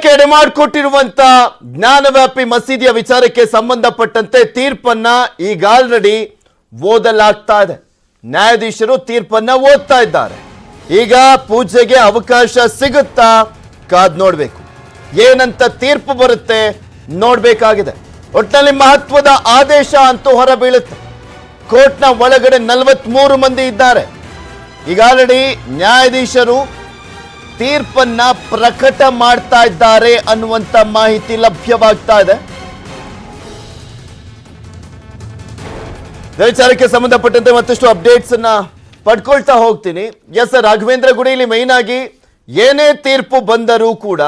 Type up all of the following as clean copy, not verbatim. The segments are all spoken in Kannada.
ಗೊಂದಲಕ್ಕೆ ಎಡೆಮಾಡಿಕೊಟ್ಟಿರುವಂತ ಜ್ಞಾನವ್ಯಾಪಿ ಮಸೀದಿಯ ವಿಚಾರಕ್ಕೆ ಸಂಬಂಧಪಟ್ಟಂತೆ ತೀರ್ಪನ್ನ ಈಗ ಆಲ್ರೆಡಿ ಓದಲಾಗ್ತಾ ಇದೆ. ನ್ಯಾಯಾಧೀಶರು ತೀರ್ಪನ್ನ ಓದ್ತಾ ಇದ್ದಾರೆ. ಈಗ ಪೂಜೆಗೆ ಅವಕಾಶ ಸಿಗುತ್ತಾ ಕಾದ್ ನೋಡ್ಬೇಕು. ಏನಂತ ತೀರ್ಪು ಬರುತ್ತೆ ನೋಡ್ಬೇಕಾಗಿದೆ. ಒಟ್ಟಿನಲ್ಲಿ ಮಹತ್ವದ ಆದೇಶ ಅಂತೂ ಹೊರಬೀಳುತ್ತೆ. ಕೋರ್ಟ್ನ ಒಳಗಡೆ 43 ಮಂದಿ ಇದ್ದಾರೆ. ಈಗ ಆಲ್ರೆಡಿ ನ್ಯಾಯಾಧೀಶರು ತೀರ್ಪನ್ನ ಪ್ರಕಟ ಮಾಡ್ತಾ ಇದ್ದಾರೆ ಅನ್ನುವಂತ ಮಾಹಿತಿ ಲಭ್ಯವಾಗ್ತಾ ಇದೆ. ವಿಚಾರಕ್ಕೆ ಸಂಬಂಧಪಟ್ಟಂತೆ ಮತ್ತಷ್ಟು ಅಪ್ಡೇಟ್ಸ್ ಅನ್ನ ಪಡ್ಕೊಳ್ತಾ ಹೋಗ್ತೀನಿ. ಎಸ್, ರಾಘವೇಂದ್ರ ಗುಡಿ ಇಲ್ಲಿ ಮೈನ್ ಆಗಿ ಏನೇ ತೀರ್ಪು ಬಂದರೂ ಕೂಡ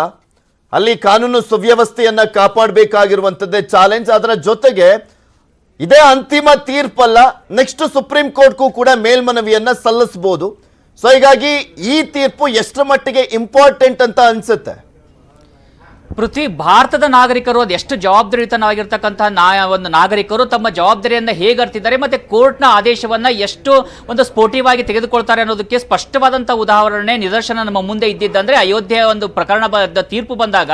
ಅಲ್ಲಿ ಕಾನೂನು ಸುವ್ಯವಸ್ಥೆಯನ್ನ ಕಾಪಾಡಬೇಕಾಗಿರುವಂತದ್ದೇ ಚಾಲೆಂಜ್. ಅದರ ಜೊತೆಗೆ ಇದೇ ಅಂತಿಮ ತೀರ್ಪಲ್ಲ, ನೆಕ್ಸ್ಟ್ ಸುಪ್ರೀಂ ಕೋರ್ಟ್ಗೂ ಕೂಡ ಮೇಲ್ಮನವಿಯನ್ನ ಸಲ್ಲಿಸಬಹುದು. ಸೊ ಹೀಗಾಗಿ ಈ ತೀರ್ಪು ಎಷ್ಟರ ಮಟ್ಟಿಗೆ ಇಂಪಾರ್ಟೆಂಟ್ ಅಂತ ಅನ್ಸುತ್ತೆ? ಪೃಥ್ವಿ, ಭಾರತದ ನಾಗರಿಕರು ಅದು ಎಷ್ಟು ಜವಾಬ್ದಾರಿಯುತವಾಗಿರ್ತಕ್ಕಂಥ ಒಂದು ನಾಗರಿಕರು ತಮ್ಮ ಜವಾಬ್ದಾರಿಯನ್ನು ಹೇಗೆ ಅರ್ತಿದ್ದಾರೆ ಮತ್ತೆ ಕೋರ್ಟ್ನ ಆದೇಶವನ್ನ ಎಷ್ಟು ಒಂದು ಸ್ಫೋಟಿವಾಗಿ ತೆಗೆದುಕೊಳ್ತಾರೆ ಅನ್ನೋದಕ್ಕೆ ಸ್ಪಷ್ಟವಾದಂಥ ಉದಾಹರಣೆ ನಿದರ್ಶನ ನಮ್ಮ ಮುಂದೆ ಇದ್ದಿದ್ದಂದ್ರೆ ಅಯೋಧ್ಯೆಯ ಒಂದು ಪ್ರಕರಣದ ತೀರ್ಪು ಬಂದಾಗ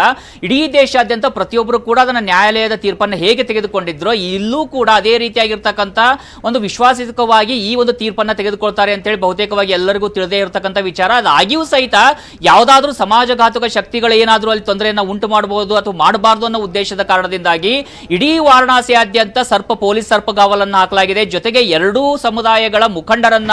ಇಡೀ ದೇಶಾದ್ಯಂತ ಪ್ರತಿಯೊಬ್ಬರು ಕೂಡ ಅದನ್ನ ನ್ಯಾಯಾಲಯದ ತೀರ್ಪನ್ನು ಹೇಗೆ ತೆಗೆದುಕೊಂಡಿದ್ರು, ಇಲ್ಲೂ ಕೂಡ ಅದೇ ರೀತಿಯಾಗಿರ್ತಕ್ಕಂಥ ಒಂದು ವಿಶ್ವಾಸಯುತವಾಗಿ ಈ ಒಂದು ತೀರ್ಪನ್ನು ತೆಗೆದುಕೊಳ್ತಾರೆ ಅಂತೇಳಿ ಬಹುತೇಕವಾಗಿ ಎಲ್ಲರಿಗೂ ತಿಳಿದೇ ಇರತಕ್ಕಂಥ ವಿಚಾರ. ಅದಾಗಿಯೂ ಸಹಿತ ಯಾವುದಾದ್ರೂ ಸಮಾಜಘಾತಕ ಶಕ್ತಿಗಳು ಏನಾದರೂ ಅಲ್ಲಿ ತೊಂದರೆಯನ್ನು ಉಂಟು ಮಾಡಬಹುದು ಅಥವಾ ಮಾಡಬಾರದು ಅನ್ನೋ ಉದ್ದೇಶದ ಕಾರಣದಿಂದಾಗಿ ಇಡೀ ವಾರಣಾಸಿಯಾದ್ಯಂತ ಪೊಲೀಸ್ ಸರ್ಪಗಾವಲನ್ನು ಹಾಕಲಾಗಿದೆ. ಜೊತೆಗೆ ಎರಡೂ ಸಮುದಾಯಗಳ ಮುಖಂಡರನ್ನ,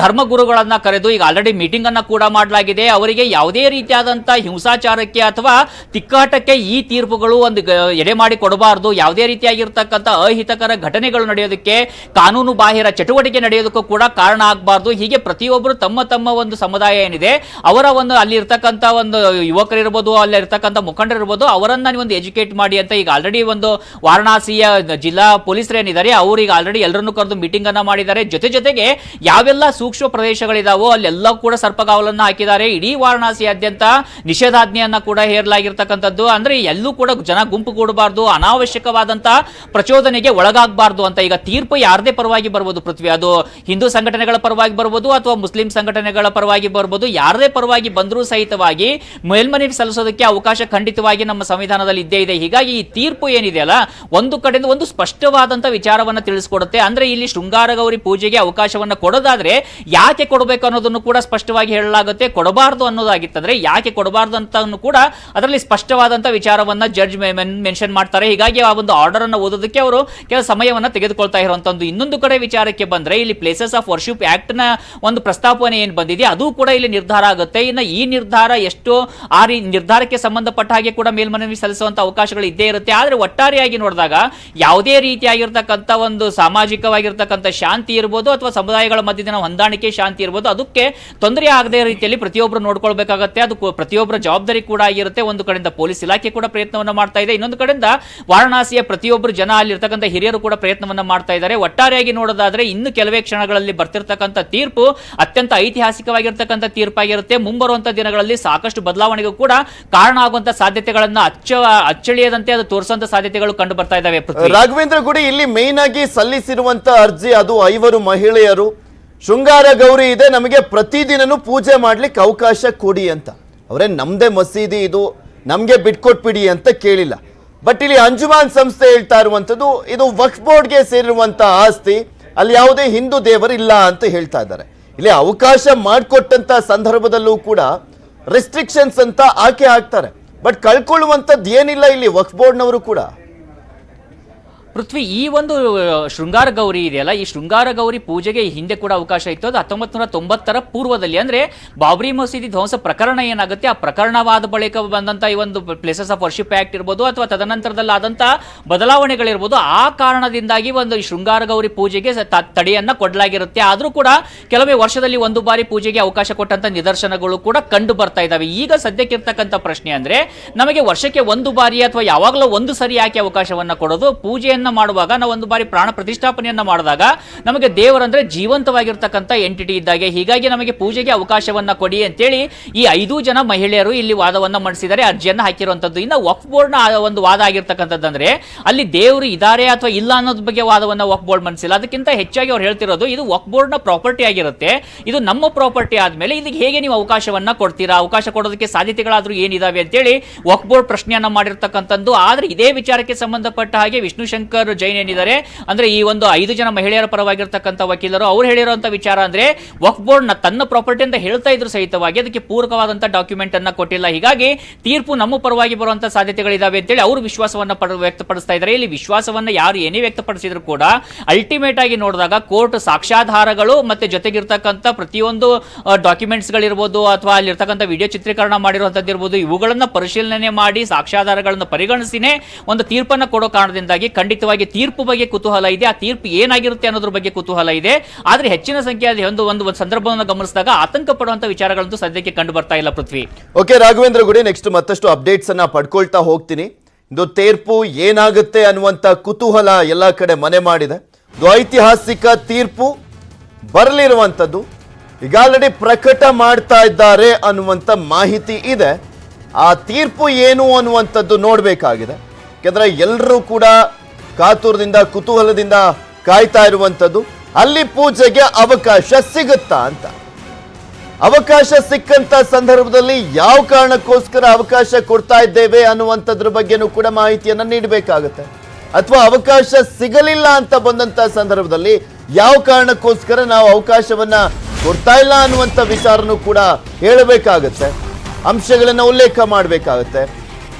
ಧರ್ಮಗುರುಗಳನ್ನ ಕರೆದು ಈಗ ಆಲ್ರೆಡಿ ಮೀಟಿಂಗ್ ಅನ್ನ ಕೂಡ ಮಾಡಲಾಗಿದೆ. ಅವರಿಗೆ ಯಾವುದೇ ರೀತಿಯಾದಂತಹ ಹಿಂಸಾಚಾರಕ್ಕೆ ಅಥವಾ ತಿಕ್ಕಾಟಕ್ಕೆ ಈ ತೀರ್ಪುಗಳು ಒಂದು ಎಡೆ ಮಾಡಿ ಕೊಡಬಾರದು, ಯಾವುದೇ ರೀತಿಯಾಗಿರ್ತಕ್ಕಂಥ ಅಹಿತಕರ ಘಟನೆಗಳು ನಡೆಯೋದಕ್ಕೆ, ಕಾನೂನು ಬಾಹಿರ ಚಟುವಟಿಕೆ ನಡೆಯೋದಕ್ಕೂ ಕೂಡ ಕಾರಣ ಆಗಬಾರ್ದು. ಹೀಗೆ ಪ್ರತಿಯೊಬ್ಬರು ತಮ್ಮ ತಮ್ಮ ಒಂದು ಸಮುದಾಯ ಏನಿದೆ ಅವರ ಒಂದು ಅಲ್ಲಿ ಇರ್ತಕ್ಕಂಥ ಒಂದು ಯುವಕರಿರ್ಬೋದು, ಅಲ್ಲಿ ಇರ್ತಕ್ಕಂಥ ಮುಖಂಡರಿರ್ಬೋದು, ಅವರನ್ನ ನೀವು ಒಂದು ಎಜುಕೇಟ್ ಮಾಡಿ ಅಂತ ಈಗ ಆಲ್ರೆಡಿ ಒಂದು ವಾರಣಾಸಿಯ ಜಿಲ್ಲಾ ಪೊಲೀಸರು ಏನಿದ್ದಾರೆ ಅವರು ಈಗ ಆಲ್ರೆಡಿ ಎಲ್ಲರನ್ನು ಕರೆದು ಮೀಟಿಂಗ್ ಅನ್ನ ಮಾಡಿದ್ದಾರೆ. ಜೊತೆಗೆ ಯಾವೆಲ್ಲ ಸೂಕ್ಷ್ಮ ಪ್ರದೇಶಗಳಿದಾವೋ ಅಲ್ಲೆಲ್ಲ ಕೂಡ ಸರ್ಪಗಾವಲನ್ನ ಹಾಕಿದ್ದಾರೆ. ಇಡೀ ವಾರಣಾಸಿಯಾದ್ಯಂತ ನಿಷೇಧಾಜ್ಞೆಯನ್ನ ಕೂಡ ಹೇರಲಾಗಿರ್ತಕ್ಕಂಥದ್ದು. ಅಂದ್ರೆ ಎಲ್ಲೂ ಕೂಡ ಜನ ಗುಂಪು ಕೂಡಬಾರ್ದು, ಅನಾವಶ್ಯಕವಾದಂತಹ ಪ್ರಚೋದನೆಗೆ ಒಳಗಾಗಬಾರ್ದು ಅಂತ. ಈಗ ತೀರ್ಪು ಯಾರದೇ ಪರವಾಗಿ ಬರ್ಬೋದು ಪೃಥ್ವಿ, ಅದು ಹಿಂದೂ ಸಂಘಟನೆಗಳ ಪರವಾಗಿ ಬರ್ಬೋದು ಅಥವಾ ಮುಸ್ಲಿಂ ಸಂಘಟನೆಗಳ ಪರವಾಗಿ ಬರ್ಬೋದು, ಯಾರದೇ ಪರವಾಗಿ ಬಂದರೂ ಸಹಿತವಾಗಿ ಮೇಲ್ಮನವಿ ಸಲ್ಲಿಸೋದಕ್ಕೆ ಅವಕಾಶ ಖಂಡಿತವಾಗಿ ನಮ್ಮ ಸಂವಿಧಾನದಲ್ಲಿ ಇದ್ದೇ ಇದೆ. ಹೀಗಾಗಿ ಈ ತೀರ್ಪು ಏನಿದೆಯಲ್ಲ ಒಂದು ಕಡೆಯಿಂದ ಒಂದು ಸ್ಪಷ್ಟವಾದಂತ ವಿಚಾರವನ್ನ ತಿಳಿಸ್ಕೊಡುತ್ತೆ. ಅಂದ್ರೆ ಇಲ್ಲಿ ಶೃಂಗಾರ ಗೌರಿ ಪೂಜೆಗೆ ಅವಕಾಶವನ್ನ ಕೊಡೋದಾದ್ರೆ ಯಾಕೆ ಕೊಡಬೇಕು ಅನ್ನೋದನ್ನು ಕೂಡ ಸ್ಪಷ್ಟವಾಗಿ ಹೇಳಲಾಗುತ್ತೆ. ಕೊಡಬಾರದು ಅನ್ನೋದಾಗಿತ್ತಂದ್ರೆ ಯಾಕೆ ಕೊಡಬಾರದು ಅಂತ ಕೂಡ ಅದರಲ್ಲಿ ಸ್ಪಷ್ಟವಾದಂತ ವಿಚಾರವನ್ನ ಜಡ್ಜ್ ಮೆನ್ಷನ್ ಮಾಡ್ತಾರೆ. ಹೀಗಾಗಿ ಆ ಒಂದು ಆರ್ಡರ್ ಅನ್ನು ಓದೋದಕ್ಕೆ ಅವರು ಕೆಲ ಸಮಯವನ್ನ ತೆಗೆದುಕೊಳ್ತಾ ಇರುವಂತದ್ದು. ಇನ್ನೊಂದು ಕಡೆ ವಿಚಾರಕ್ಕೆ ಬಂದ್ರೆ ಇಲ್ಲಿ ಪ್ಲೇಸಸ್ ಆಫ್ ವರ್ಷಿಪ್ ಆಕ್ಟ್ ನ ಒಂದು ಪ್ರಸ್ತಾಪನೆ ಏನ್ ಬಂದಿದೆ ಅದು ಕೂಡ ಇಲ್ಲಿ ನಿರ್ಧಾರ ಆಗುತ್ತೆ. ಇನ್ನು ಈ ನಿರ್ಧಾರ ಎಷ್ಟು ಆ ನಿರ್ಧಾರಕ್ಕೆ ಸಂಬಂಧಪಟ್ಟ ಹಾಗೆ ಕೂಡ ಮೇಲ್ಮನವಿ ಸಲ್ಲಿಸುವಂತ ಅವಕಾಶಗಳು ಇದ್ದೇ ಇರುತ್ತೆ. ಆದ್ರೆ ಒಟ್ಟಾರೆಯಾಗಿ ನೋಡಿದಾಗ ಯಾವುದೇ ರೀತಿಯಾಗಿರ್ತಕ್ಕಂಥ ಒಂದು ಸಾಮಾಜಿಕವಾಗಿರ್ತಕ್ಕಂಥ ಶಾಂತಿ ಇರ್ಬೋದು ಅಥವಾ ಸಮುದಾಯಗಳ ಮಧ್ಯದಿನ ಹೊಂದಾಣಿಕೆ ಶಾಂತಿ ಇರ್ಬೋದು, ಅದಕ್ಕೆ ತೊಂದರೆ ಆಗದೇ ರೀತಿಯಲ್ಲಿ ಪ್ರತಿಯೊಬ್ಬರು ನೋಡ್ಕೊಳ್ಬೇಕಾಗತ್ತೆ. ಅದು ಪ್ರತಿಯೊಬ್ಬರ ಜವಾಬ್ದಾರಿ ಕೂಡ ಆಗಿರುತ್ತೆ. ಒಂದು ಕಡೆಯಿಂದ ಪೊಲೀಸ್ ಇಲಾಖೆ ಕೂಡ ಪ್ರಯತ್ನವನ್ನ ಮಾಡ್ತಾ ಇದೆ, ಇನ್ನೊಂದು ಕಡೆಯಿಂದ ವಾರಣಾಸಿಯ ಪ್ರತಿಯೊಬ್ಬರು ಜನ ಅಲ್ಲಿರ್ತಕ್ಕಂಥ ಹಿರಿಯರು ಕೂಡ ಪ್ರಯತ್ನವನ್ನ ಮಾಡ್ತಾ ಇದ್ದಾರೆ. ಒಟ್ಟಾರೆಯಾಗಿ ನೋಡೋದಾದ್ರೆ ಇನ್ನು ಕೆಲವೇ ಕ್ಷಣಗಳಲ್ಲಿ ಬರ್ತಿರ್ತಕ್ಕಂಥ ತೀರ್ಪು ಅತ್ಯಂತ ಐತಿಹಾಸಿಕವಾಗಿರ್ತಕ್ಕಂಥ ತೀರ್ಪಾಗಿರುತ್ತೆ. ಮುಂಬರುವಂತಹ ದಿನಗಳಲ್ಲಿ ಸಾಕಷ್ಟು ಬದಲಾವಣೆಗೂ ಕೂಡ ಕಾರಣ ಆಗುವಂತ ಸಾಧ್ಯತೆಗಳನ್ನ ಅಚ್ಚಳಿಯದಂತೆ ಅದು ತೋರಿಸುವಂತ ಸಾಧ್ಯತೆಗಳು ಕಂಡು ಬರ್ತಾ ಇದ್ದಾವೆ. ರಾಘವೇಂದ್ರ ಗುಡಿ ಇಲ್ಲಿ ಮೇನ್ ಆಗಿ ಸಲ್ಲಿಸಿರುವಂತ ಅರ್ಜಿ ಅದು 5 ಮಹಿಳೆಯರು ಶೃಂಗಾರ ಗೌರಿ ಇದೆ, ನಮಗೆ ಪ್ರತಿದಿನನೂ ಪೂಜೆ ಮಾಡ್ಲಿಕ್ಕೆ ಅವಕಾಶ ಕೊಡಿ ಅಂತ. ಅವರೇ ನಮ್ದೇ ಮಸೀದಿ ಇದು, ನಮ್ಗೆ ಬಿಟ್ಕೊಟ್ಬಿಡಿ ಅಂತ ಕೇಳಿಲ್ಲ. ಬಟ್ ಇಲ್ಲಿ ಅಂಜುಮಾನ್ ಸಂಸ್ಥೆ ಹೇಳ್ತಾ ಇರುವಂತದ್ದು ಇದು ವಕ್ಫ್ ಬೋರ್ಡ್ಗೆ ಸೇರಿರುವಂತ ಆಸ್ತಿ, ಅಲ್ಲಿ ಯಾವುದೇ ಹಿಂದೂ ದೇವರು ಇಲ್ಲ ಅಂತ ಹೇಳ್ತಾ ಇದ್ದಾರೆ. ಇಲ್ಲಿ ಅವಕಾಶ ಮಾಡಿಕೊಟ್ಟಂತ ಸಂದರ್ಭದಲ್ಲೂ ಕೂಡ ರೆಸ್ಟ್ರಿಕ್ಷನ್ಸ್ ಅಂತ ಆಕೆ ಹಾಕ್ತಾರೆ. ಬಟ್ ಕಳ್ಕೊಳ್ಳುವಂಥದ್ದು ಏನಿಲ್ಲ ಇಲ್ಲಿ ವಕ್ಫ್ ಬೋರ್ಡ್ನವರು ಕೂಡ. ಪೃಥ್ವಿ, ಈ ಒಂದು ಶೃಂಗಾರ ಗೌರಿ ಇದೆಯಲ್ಲ, ಈ ಶೃಂಗಾರ ಗೌರಿ ಪೂಜೆಗೆ ಹಿಂದೆ ಕೂಡ ಅವಕಾಶ ಇತ್ತು. ಅದು 1990ರ ಪೂರ್ವದಲ್ಲಿ, ಅಂದ್ರೆ ಬಾಬ್ರಿ ಮಸೀದಿ ಧ್ವಂಸ ಪ್ರಕರಣ ಏನಾಗುತ್ತೆ ಆ ಪ್ರಕರಣವಾದ ಬಳಿಕ ಬಂದಂತ ಈ ಒಂದು ಪ್ಲೇಸಸ್ ಆಫ್ ವರ್ಷಿಪ್ ಆಕ್ಟ್ ಇರ್ಬೋದು ಅಥವಾ ತದನಂತರದಲ್ಲಿ ಆದಂತ ಬದಲಾವಣೆಗಳಿರ್ಬೋದು, ಆ ಕಾರಣದಿಂದಾಗಿ ಒಂದು ಶೃಂಗಾರ ಗೌರಿ ಪೂಜೆಗೆ ತಡೆಯನ್ನ ಕೊಡಲಾಗಿರುತ್ತೆ. ಆದ್ರೂ ಕೂಡ ಕೆಲವೇ ವರ್ಷದಲ್ಲಿ ಒಂದು ಬಾರಿ ಪೂಜೆಗೆ ಅವಕಾಶ ಕೊಟ್ಟಂತ ನಿದರ್ಶನಗಳು ಕೂಡ ಕಂಡು ಬರ್ತಾ ಇದಾವೆ. ಈಗ ಸದ್ಯಕ್ಕಿರ್ತಕ್ಕಂಥ ಪ್ರಶ್ನೆ ಅಂದ್ರೆ ನಮಗೆ ವರ್ಷಕ್ಕೆ ಒಂದು ಬಾರಿ ಅಥವಾ ಯಾವಾಗಲೂ ಒಂದು ಸರಿ ಯಾಕೆ ಅವಕಾಶವನ್ನ ಕೊಡೋದು, ಪೂಜೆಯನ್ನ ಪೂಜೆಯನ್ನ ಮಾಡುವಾಗ ನಾವು ಒಂದು ಬಾರಿ ಪ್ರಾಣ ಪ್ರತಿಷ್ಠಾಪನೆಯನ್ನ ಮಾಡಿದಾಗ ನಮಗೆ ದೇವರಂದ್ರೆ ಜೀವಂತವಾಗಿರ್ತಕ್ಕಂಥ ಎಂಟಿಟಿ ಇದ್ದಾಗೆ, ಹೀಗಾಗಿ ನಮಗೆ ಪೂಜೆಗೆ ಅವಕಾಶವನ್ನ ಕೊಡಿ ಅಂತೇಳಿ ಈ 5 ಜನ ಮಹಿಳೆಯರು ಇಲ್ಲಿ ವಾದವನ್ನ ಮಂಡಿಸಿದ್ದಾರೆ, ಅರ್ಜಿಯನ್ನ ಹಾಕಿರುವಂತದ್ದು. ಇನ್ನು ವಕ್ಫ್ ಬೋರ್ಡ್ ನ ಒಂದು ವಾದ ಆಗಿರ್ತಕ್ಕಂಥದ್ದಂದ್ರೆ ಅಲ್ಲಿ ದೇವರು ಇದಾರೆ ಅಥವಾ ಇಲ್ಲ ಅನ್ನೋದ್ರ ಬಗ್ಗೆ ವಾದವನ್ನ ವಕ್ಫ್ ಬೋರ್ಡ್ ಮಂಡಿಸಿಲ್ಲ. ಅದಕ್ಕಿಂತ ಹೆಚ್ಚಾಗಿ ಅವ್ರು ಹೇಳ್ತಿರೋದು ಇದು ವಕ್ಫ್ ಬೋರ್ಡ್ ನ ಪ್ರಾಪರ್ಟಿ ಆಗಿರುತ್ತೆ, ಇದು ನಮ್ಮ ಪ್ರಾಪರ್ಟಿ ಆದ್ಮೇಲೆ ಇದಕ್ಕೆ ಹೇಗೆ ನೀವು ಅವಕಾಶವನ್ನ ಕೊಡ್ತೀರಾ, ಅವಕಾಶ ಕೊಡೋದಕ್ಕೆ ಸಾಧ್ಯತೆಗಳಾದ್ರೂ ಏನಿದಾವೆ ಅಂತೇಳಿ ವಕ್ಫ್ ಬೋರ್ಡ್ ಪ್ರಶ್ನೆಯನ್ನ ಮಾಡಿರ್ತಕ್ಕಂಥದ್ದು. ಆದ್ರೆ ಇದೇ ವಿಚಾರಕ್ಕೆ ಸಂಬಂಧಪಟ್ಟ ಹಾಗೆ ವಿಷ್ಣುಶಂಕರ್ ಜೈನ್ ಏನಿದ್ದಾರೆ ಅಂದ್ರೆ ಈ ಒಂದು 5 ಜನ ಮಹಿಳೆಯರ ಪರವಾಗಿರ್ತಕ್ಕಂಥ ವಕೀಲರು ಅವ್ರು ಹೇಳಿರುವಂತ ವಿಚಾರ ಅಂದ್ರೆ ವಕ್ಫ್ ಬೋರ್ಡ್ ತನ್ನ ಪ್ರಾಪರ್ಟಿ ಅಂತ ಹೇಳ್ತಾ ಇದ್ರು ಸಹಿತವಾಗಿ ಅದಕ್ಕೆ ಪೂರಕವಾದಂತಹ ಡಾಕ್ಯುಮೆಂಟ್ ಅನ್ನ ಕೊಟ್ಟಿಲ್ಲ, ಹೀಗಾಗಿ ತೀರ್ಪು ನಮ್ಮ ಪರವಾಗಿ ಬರುವಂತಹ ಸಾಧ್ಯತೆಗಳಿದಾವೆ ಅಂತೇಳಿ ಅವರು ವಿಶ್ವಾಸವನ್ನ ವ್ಯಕ್ತಪಡಿಸ್ತಾ ಇದ್ದಾರೆ. ಇಲ್ಲಿ ವಿಶ್ವಾಸವನ್ನ ಯಾರು ಏನೇ ವ್ಯಕ್ತಪಡಿಸಿದ್ರು ಕೂಡ ಅಲ್ಟಿಮೇಟ್ ಆಗಿ ನೋಡಿದಾಗ ಕೋರ್ಟ್ ಸಾಕ್ಷ್ಯಾಧಾರಗಳು ಮತ್ತೆ ಜೊತೆಗಿರ್ತಕ್ಕಂಥ ಪ್ರತಿಯೊಂದು ಡಾಕ್ಯುಮೆಂಟ್ಸ್ ಗಳಿರ್ಬೋದು ಅಥವಾ ಅಲ್ಲಿರ್ತಕ್ಕಂಥ ವಿಡಿಯೋ ಚಿತ್ರೀಕರಣ ಮಾಡಿರುವಂತದ್ದು ಇರ್ಬೋದು, ಇವುಗಳನ್ನ ಪರಿಶೀಲನೆ ಮಾಡಿ ಸಾಕ್ಷ್ಯಾಧಾರಗಳನ್ನು ಪರಿಗಣಿಸಿನೇ ಒಂದು ತೀರ್ಪನ್ನ ಕೊಡೋ ಕಾರಣದಿಂದಾಗಿ ಖಂಡಿತವಾಗಿ ತೀರ್ಪು ಬಗ್ಗೆ ಕುತೂಹಲ ಇದೆ, ಆ ತೀರ್ಪು ಏನಾಗಿರುತ್ತೆ ಅನ್ನೋದ್ರ ಬಗ್ಗೆ ಕುತೂಹಲ ಇದೆ. ಆದ್ರೆ ಹೆಚ್ಚಿನ ಸಂಖ್ಯೆಯ ಒಂದು ಸಂದರ್ಭವನ್ನು ಗಮನಿಸಿದಾಗ ಆತಂಕ ಪಡುವಂತ ವಿಚಾರಗಳಂತೂ ಸದ್ಯಕ್ಕೆ ಕಂಡು ಬರ್ತಾ ಇಲ್ಲ. ಪೃಥ್ವಿ. ಓಕೆ ರಾಘವೇಂದ್ರ ಗುಡಿ, ನೆಕ್ಸ್ಟ್ ಮತ್ತಷ್ಟು ಅಪ್ಡೇಟ್ಸ್ ಅನ್ನ ಪಡ್ಕೊಳ್ತಾ ಹೋಗ್ತೀನಿ. ಇದು ತೀರ್ಪು ಏನಾಗುತ್ತೆ ಅನ್ನುವಂತ ಕುತೂಹಲ ಎಲ್ಲಾ ಕಡೆ ಮನೆ ಮಾಡಿದೆ. ಇದು ಐತಿಹಾಸಿಕ ತೀರ್ಪು ಬರಲಿರುವಂತದ್ದು ಈಗ ಆಲ್ರೆಡಿ ಪ್ರಕಟ ಮಾಡ್ತಾ ಇದ್ದಾರೆ ಅನ್ನುವಂತ ಮಾಹಿತಿ ಇದೆ. ಆ ತೀರ್ಪು ಏನು ಅನ್ನುವಂಥದ್ದು ನೋಡ್ಬೇಕಾಗಿದೆ. ಯಾಕಂದ್ರೆ ಎಲ್ಲರೂ ಕೂಡ ಕಾತುರದಿಂದ ಕುತೂಹಲದಿಂದ ಕಾಯ್ತಾ ಇರುವಂತದ್ದು ಅಲ್ಲಿ ಪೂಜೆಗೆ ಅವಕಾಶ ಸಿಗುತ್ತಾ ಅಂತ. ಅವಕಾಶ ಸಿಕ್ಕಂತ ಸಂದರ್ಭದಲ್ಲಿ ಯಾವ ಕಾರಣಕ್ಕೋಸ್ಕರ ಅವಕಾಶ ಕೊಡ್ತಾ ಇದ್ದೇವೆ ಅನ್ನುವಂಥದ್ರ ಬಗ್ಗೆನೂ ಕೂಡ ಮಾಹಿತಿಯನ್ನ ನೀಡಬೇಕಾಗುತ್ತೆ. ಅಥವಾ ಅವಕಾಶ ಸಿಗಲಿಲ್ಲ ಅಂತ ಬಂದಂತ ಸಂದರ್ಭದಲ್ಲಿ ಯಾವ ಕಾರಣಕ್ಕೋಸ್ಕರ ನಾವು ಅವಕಾಶವನ್ನ ಕೊಡ್ತಾ ಇಲ್ಲ ಅನ್ನುವಂಥ ವಿಚಾರನೂ ಕೂಡ ಹೇಳಬೇಕಾಗತ್ತೆ, ಅಂಶಗಳನ್ನ ಉಲ್ಲೇಖ ಮಾಡಬೇಕಾಗತ್ತೆ.